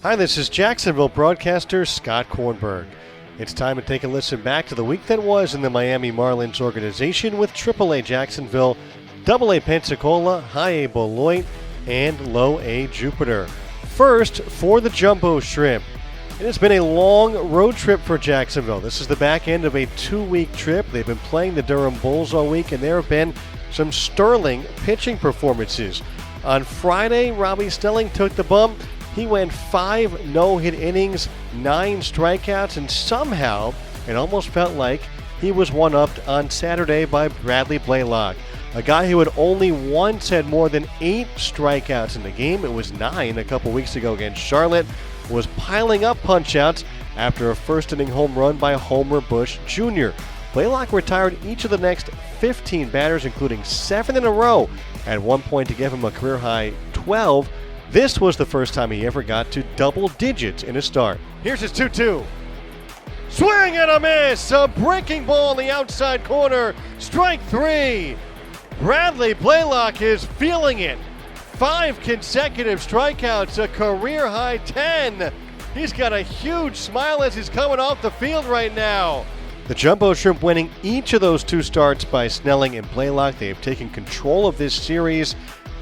Hi, this is Jacksonville broadcaster Scott Kornberg. It's time to take a listen back to the week that was in the Miami Marlins organization with Triple-A Jacksonville, Double-A Pensacola, High-A Beloit and Low-A Jupiter. First, for the Jumbo Shrimp. It has been a long road trip for Jacksonville. This is the back end of a 2-week trip. They've been playing the Durham Bulls all week, and there have been some sterling pitching performances. On Friday, Robby Snelling took the bump. He went 5 no-hit innings, 9 strikeouts, and somehow it almost felt like he was one-upped on Saturday by Bradley Blalock, a guy who had only once had more than 8 strikeouts in the game. It was 9 a couple weeks ago against Charlotte. Was piling up punch-outs after a first-inning home run by Homer Bush Jr. Blalock retired each of the next 15 batters, including 7 in a row, at one point to give him a career-high 12. This was the first time he ever got to double digits in a start. Here's his 2-2. Swing and a miss! A breaking ball in the outside corner. Strike 3. Bradley Blalock is feeling it. 5 consecutive strikeouts, a career-high 10. He's got a huge smile as he's coming off the field right now. The Jumbo Shrimp winning each of those 2 starts by Snelling and Blalock. They have taken control of this series.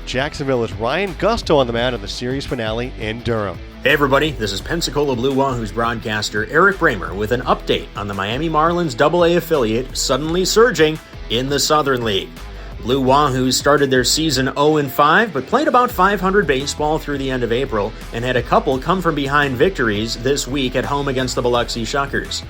Jacksonville is Ryan Gusto on the mound in the series finale in Durham. Hey everybody, this is Pensacola Blue Wahoo's broadcaster Eric Bramer with an update on the Miami Marlins Double-A affiliate suddenly surging in the Southern League. Blue Wahoos started their season 0-5, but played about .500 baseball through the end of April and had a couple come-from-behind victories this week at home against the Biloxi Shuckers.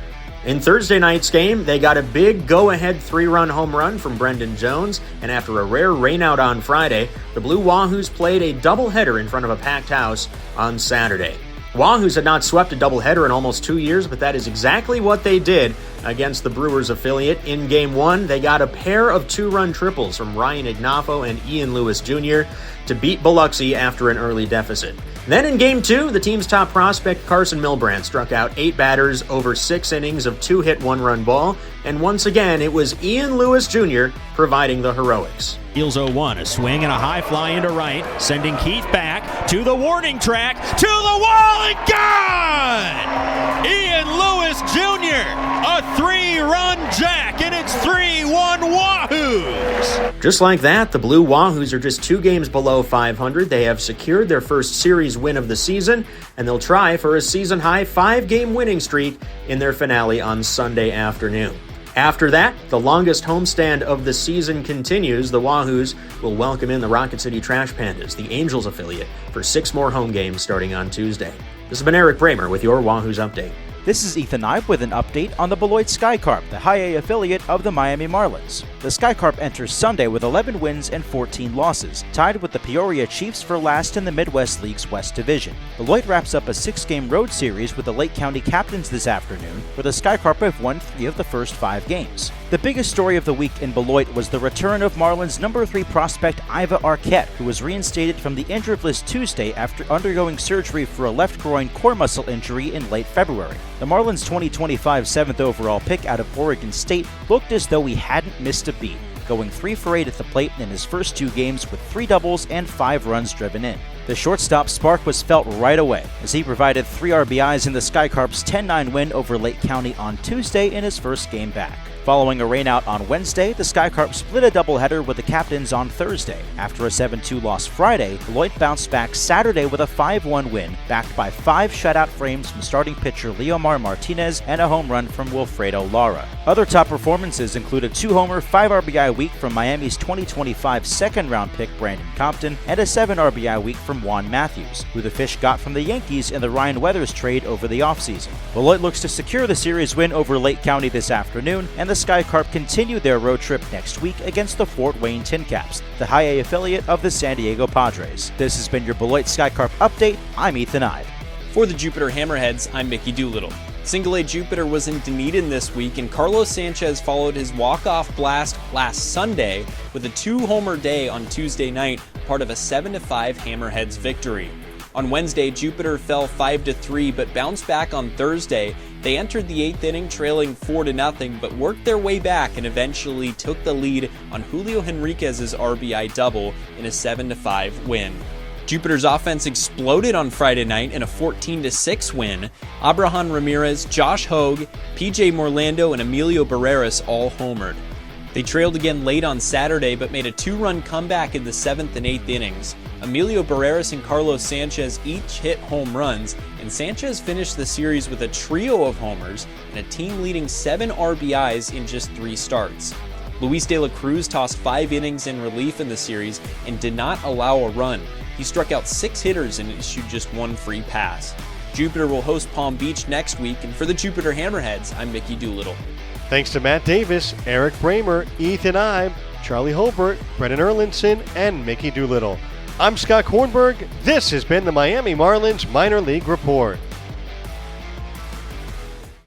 In Thursday night's game, they got a big go-ahead 3-run home run from Brendan Jones, and after a rare rainout on Friday, the Blue Wahoos played a doubleheader in front of a packed house on Saturday. Wahoos had not swept a doubleheader in almost 2 years, but that is exactly what they did against the Brewers affiliate. In Game 1, they got a pair of 2-run triples from Ryan Ignafo and Ian Lewis Jr. to beat Biloxi after an early deficit. Then in Game 2, the team's top prospect Carson Milbrand struck out 8 batters over 6 innings of 2-hit 1-run ball, and once again it was Ian Lewis Jr. providing the heroics. Deals 0-1, a swing and a high fly into right, sending Keith back to the warning track, to the wall and gone! Ian Lewis Jr., a 3-run jack, and it's 3-1 Wahoos! Just like that, the Blue Wahoos are just 2 games below .500. They have secured their first series win of the season, and they'll try for a season-high 5-game winning streak in their finale on Sunday afternoon. After that, the longest homestand of the season continues. The Wahoos will welcome in the Rocket City Trash Pandas, the Angels affiliate, for 6 more home games starting on Tuesday. This has been Eric Bramer with your Wahoos Update. This is Ethan Ibe with an update on the Beloit Skycarp, the High-A affiliate of the Miami Marlins. The Skycarp enters Sunday with 11 wins and 14 losses, tied with the Peoria Chiefs for last in the Midwest League's West Division. Beloit wraps up a 6-game road series with the Lake County Captains this afternoon, where the Skycarp have won 3 of the first 5 games. The biggest story of the week in Beloit was the return of Marlins number 3 prospect Aiva Arquette, who was reinstated from the injured list Tuesday after undergoing surgery for a left groin core muscle injury in late February. The Marlins' 2025 7th overall pick out of Oregon State looked as though he hadn't missed a beat, going 3 for 8 at the plate in his first 2 games with 3 doubles and 5 runs driven in. The shortstop's spark was felt right away, as he provided 3 RBIs in the Skycarp's 10-9 win over Lake County on Tuesday in his first game back. Following a rainout on Wednesday, the Skycarp split a doubleheader with the Captains on Thursday. After a 7-2 loss Friday, Beloit bounced back Saturday with a 5-1 win, backed by 5 shutout frames from starting pitcher Leomar Martinez and a home run from Wilfredo Lara. Other top performances included 2-homer, 5 RBI week from Miami's 2025 second-round pick Brandon Compton and a 7 RBI week from Juan Matthews, who the Fish got from the Yankees in the Ryan Weathers trade over the offseason. Beloit looks to secure the series win over Lake County this afternoon, and the Skycarp continue their road trip next week against the Fort Wayne TinCaps, the High-A affiliate of the San Diego Padres. This has been your Beloit Skycarp Update. I'm Ethan Ibe. For the Jupiter Hammerheads, I'm Mickey Doolittle. Single-A Jupiter was in Dunedin this week, and Carlos Sanchez followed his walk-off blast last Sunday with a 2-homer day on Tuesday night, part of a 7-5 Hammerheads victory. On Wednesday, Jupiter fell 5-3 but bounced back on Thursday. They entered the 8th inning trailing 4-0 but worked their way back and eventually took the lead on Julio Henriquez's RBI double in a 7-5 win. Jupiter's offense exploded on Friday night in a 14-6 win. Abraham Ramirez, Josh Hogue, PJ Morlando, and Emilio Barreras all homered. They trailed again late on Saturday but made a 2-run comeback in the 7th and 8th innings. Emilio Barreras and Carlos Sanchez each hit home runs, and Sanchez finished the series with a trio of homers and a team-leading 7 RBIs in just 3 starts. Luis de la Cruz tossed 5 innings in relief in the series and did not allow a run. He struck out 6 hitters and issued just 1 free pass. Jupiter will host Palm Beach next week, and for the Jupiter Hammerheads, I'm Mickey Doolittle. Thanks to Matt Davis, Eric Bramer, Ethan Ibe, Charlie Hobart, Brennan Erlinson, and Mickey Doolittle. I'm Scott Kornberg. This has been the Miami Marlins Minor League Report.